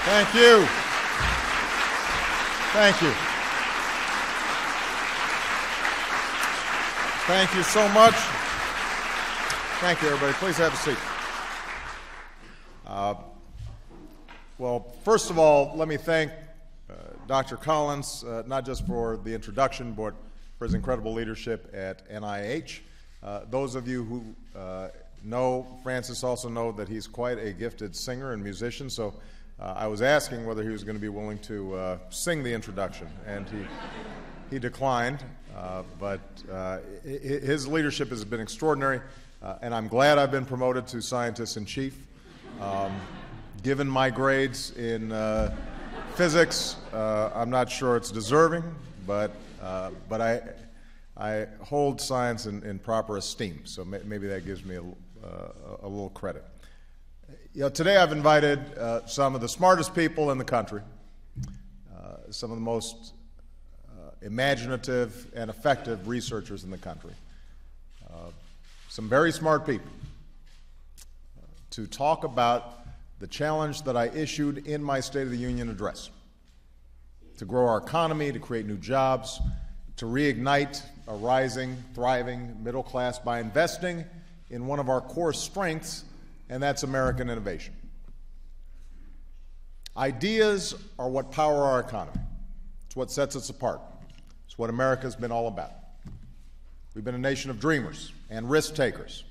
Thank you. Thank you. Thank you so much. Thank you, everybody. Please have a seat. Well, first of all, let me thank Dr. Collins, not just for the introduction, but for his incredible leadership at NIH. Those of you who know Francis also know that he's quite a gifted singer and musician, so I was asking whether he was going to be willing to sing the introduction, and he declined, but his leadership has been extraordinary, and I'm glad I've been promoted to scientist-in-chief. Given my grades in physics, I'm not sure it's deserving, but I hold science in proper esteem, so maybe that gives me a little credit. You know, today I've invited some of the smartest people in the country, some of the most imaginative and effective researchers in the country, some very smart people, to talk about the challenge that I issued in my State of the Union address: to grow our economy, to create new jobs, to reignite a rising, thriving middle class by investing in one of our core strengths, and that's American innovation. Ideas are what power our economy. It's what sets us apart. It's what America's been all about. We've been a nation of dreamers and risk takers,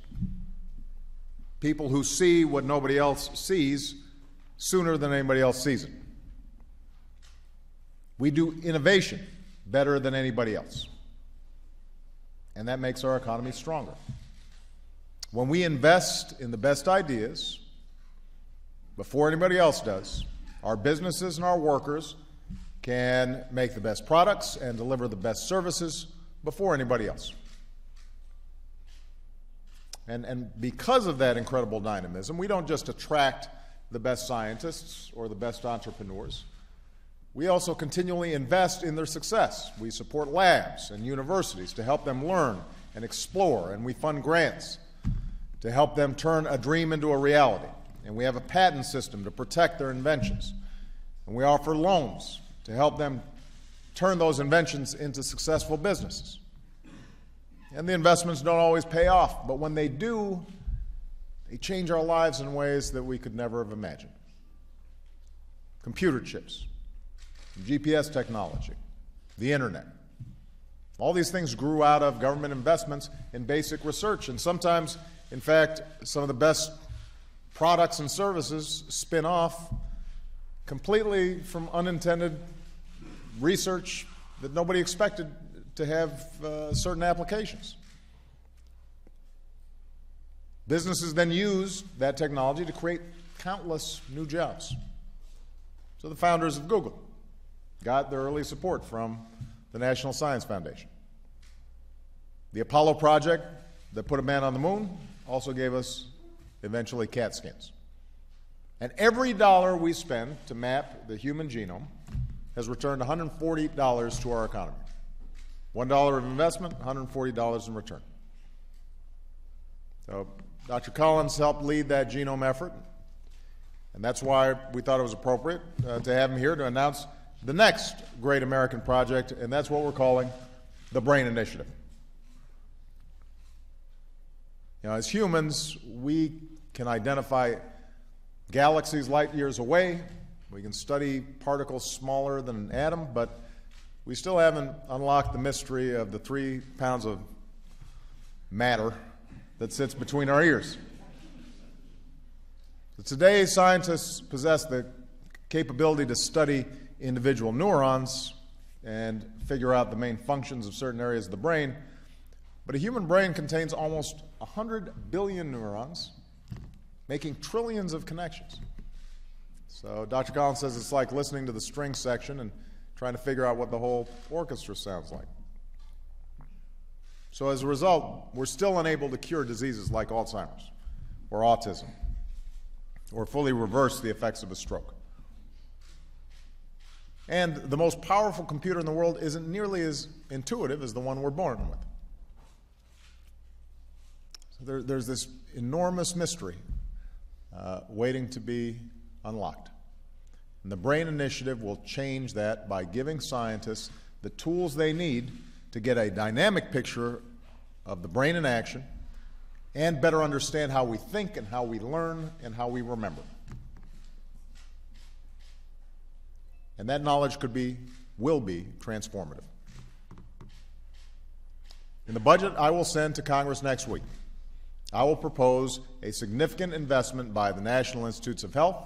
people who see what nobody else sees sooner than anybody else sees it. We do innovation better than anybody else, and that makes our economy stronger. When we invest in the best ideas before anybody else does, our businesses and our workers can make the best products and deliver the best services before anybody else. And because of that incredible dynamism, we don't just attract the best scientists or the best entrepreneurs. We also continually invest in their success. We support labs and universities to help them learn and explore, and we fund grants to help them turn a dream into a reality. And we have a patent system to protect their inventions. And we offer loans to help them turn those inventions into successful businesses. And the investments don't always pay off, but when they do, they change our lives in ways that we could never have imagined. Computer chips, GPS technology, the internet. All these things grew out of government investments in basic research, and sometimes, in fact, some of the best products and services spin off completely from unintended research that nobody expected to have certain applications. Businesses then use that technology to create countless new jobs. So the founders of Google got their early support from the National Science Foundation. The Apollo project that put a man on the moon also gave us, eventually, CAT scans. And every dollar we spend to map the human genome has returned $140 to our economy. $1 of investment, $140 in return. So Dr. Collins helped lead that genome effort, and that's why we thought it was appropriate to have him here to announce the next great American project, and that's what we're calling the Brain Initiative. You know, as humans, we can identify galaxies light years away. We can study particles smaller than an atom, but we still haven't unlocked the mystery of the 3 pounds of matter that sits between our ears. So today, scientists possess the capability to study individual neurons and figure out the main functions of certain areas of the brain, but a human brain contains almost 100 billion neurons, making trillions of connections. So Dr. Collins says it's like listening to the string section and trying to figure out what the whole orchestra sounds like. So as a result, we're still unable to cure diseases like Alzheimer's or autism or fully reverse the effects of a stroke. And the most powerful computer in the world isn't nearly as intuitive as the one we're born with. So there's this enormous mystery waiting to be unlocked. And the BRAIN Initiative will change that by giving scientists the tools they need to get a dynamic picture of the brain in action and better understand how we think and how we learn and how we remember. And that knowledge will be transformative. In the budget I will send to Congress next week, I will propose a significant investment by the National Institutes of Health,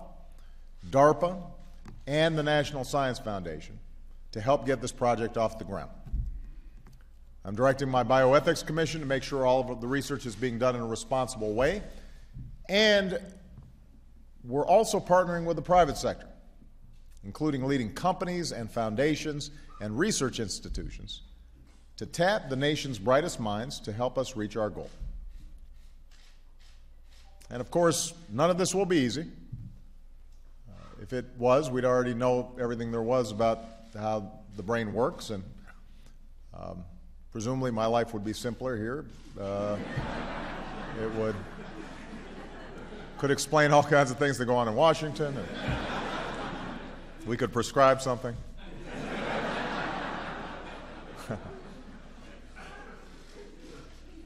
DARPA, and the National Science Foundation to help get this project off the ground. I'm directing my Bioethics Commission to make sure all of the research is being done in a responsible way, and we're also partnering with the private sector, including leading companies and foundations and research institutions, to tap the nation's brightest minds to help us reach our goal. And of course, none of this will be easy. If it was, we'd already know everything there was about how the brain works, and presumably my life would be simpler here. It could explain all kinds of things that go on in Washington, and we could prescribe something.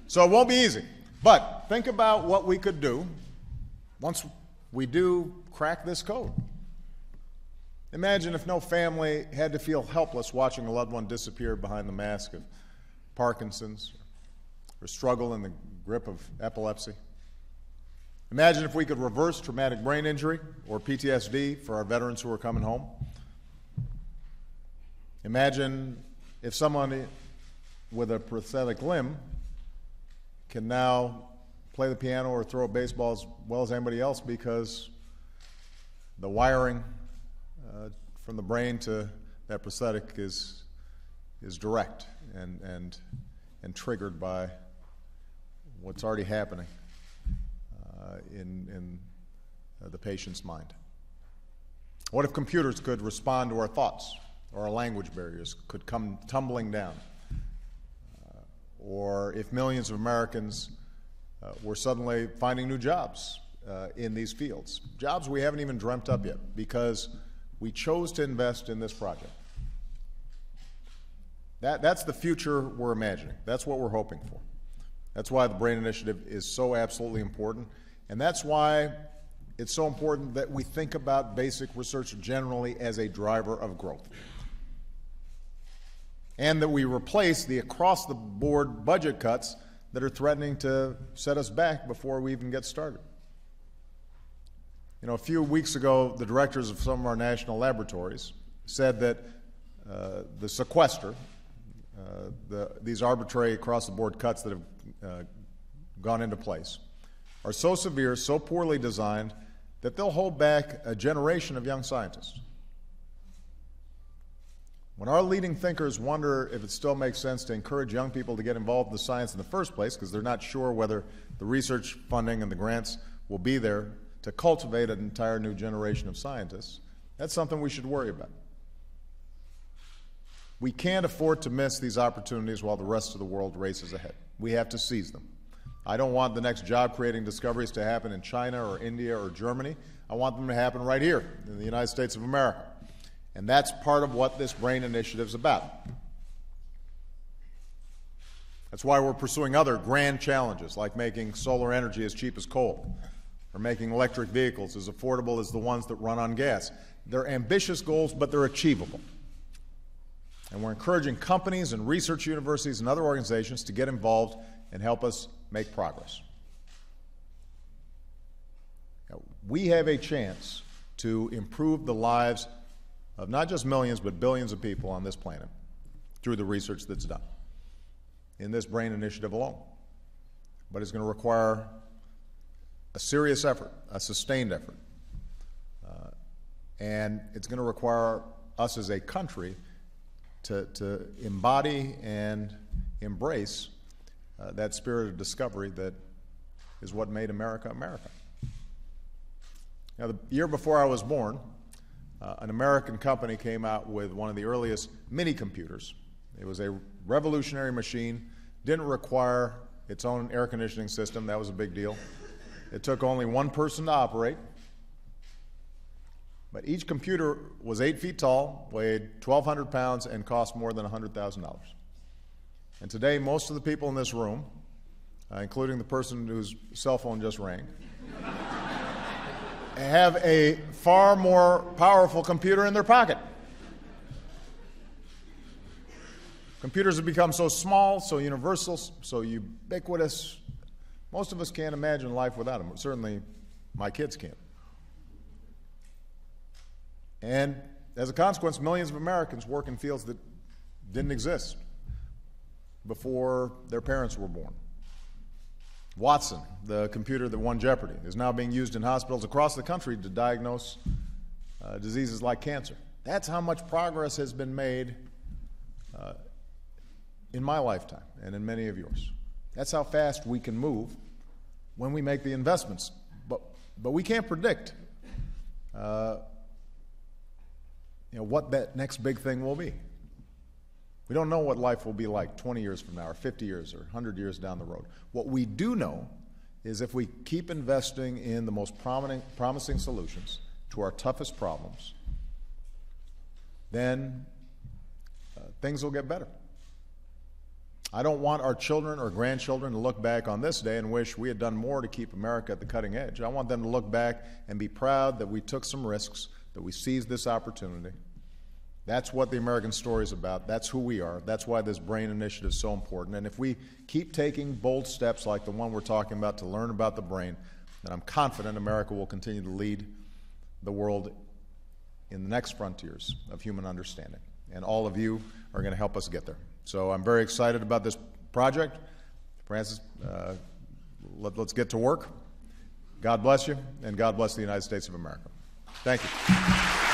So it won't be easy, but think about what we could do once we do crack this code. Imagine if no family had to feel helpless watching a loved one disappear behind the mask of Parkinson's or struggle in the grip of epilepsy. Imagine if we could reverse traumatic brain injury or PTSD for our veterans who are coming home. Imagine if someone with a prosthetic limb can now play the piano or throw a baseball as well as anybody else because the wiring from the brain to that prosthetic is direct and triggered by what's already happening in the patient's mind. What if computers could respond to our thoughts, or our language barriers could come tumbling down? Or if millions of Americans were suddenly finding new jobs in these fields, jobs we haven't even dreamt up yet because we chose to invest in this project. That's the future we're imagining. That's what we're hoping for. That's why the BRAIN Initiative is so absolutely important, and that's why it's so important that we think about basic research generally as a driver of growth, and that we replace the across-the-board budget cuts that are threatening to set us back before we even get started. You know, a few weeks ago, the directors of some of our national laboratories said that the sequester, these arbitrary across-the-board cuts that have gone into place, are so severe, so poorly designed, that they'll hold back a generation of young scientists. When our leading thinkers wonder if it still makes sense to encourage young people to get involved in the science in the first place because they're not sure whether the research funding and the grants will be there to cultivate an entire new generation of scientists, that's something we should worry about. We can't afford to miss these opportunities while the rest of the world races ahead. We have to seize them. I don't want the next job-creating discoveries to happen in China or India or Germany. I want them to happen right here in the United States of America. And that's part of what this BRAIN Initiative is about. That's why we're pursuing other grand challenges, like making solar energy as cheap as coal, or making electric vehicles as affordable as the ones that run on gas. They're ambitious goals, but they're achievable. And we're encouraging companies and research universities and other organizations to get involved and help us make progress. Now, we have a chance to improve the lives of not just millions, but billions of people on this planet through the research that's done in this BRAIN Initiative alone. But it's going to require a serious effort, a sustained effort. And it's going to require us as a country to embody and embrace that spirit of discovery that is what made America America. Now, the year before I was born, an American company came out with one of the earliest mini-computers. It was a revolutionary machine, didn't require its own air conditioning system. That was a big deal. It took only one person to operate, But each computer was 8 feet tall, weighed 1,200 pounds, and cost more than $100,000. And today, most of the people in this room, including the person whose cell phone just rang, have a far more powerful computer in their pocket. Computers have become so small, so universal, so ubiquitous. Most of us can't imagine life without them. Certainly, my kids can't. And as a consequence, millions of Americans work in fields that didn't exist before their parents were born. Watson, the computer that won Jeopardy, is now being used in hospitals across the country to diagnose diseases like cancer. That's how much progress has been made in my lifetime and in many of yours. That's how fast we can move when we make the investments. But we can't predict what that next big thing will be. We don't know what life will be like 20 years from now or 50 years or 100 years down the road. What we do know is if we keep investing in the most promising solutions to our toughest problems, then things will get better. I don't want our children or grandchildren to look back on this day and wish we had done more to keep America at the cutting edge. I want them to look back and be proud that we took some risks, that we seized this opportunity. That's what the American story is about. That's who we are. That's why this BRAIN initiative is so important. And if we keep taking bold steps like the one we're talking about to learn about the brain, then I'm confident America will continue to lead the world in the next frontiers of human understanding. And all of you are going to help us get there. So I'm very excited about this project. Francis, let's get to work. God bless you, and God bless the United States of America. Thank you.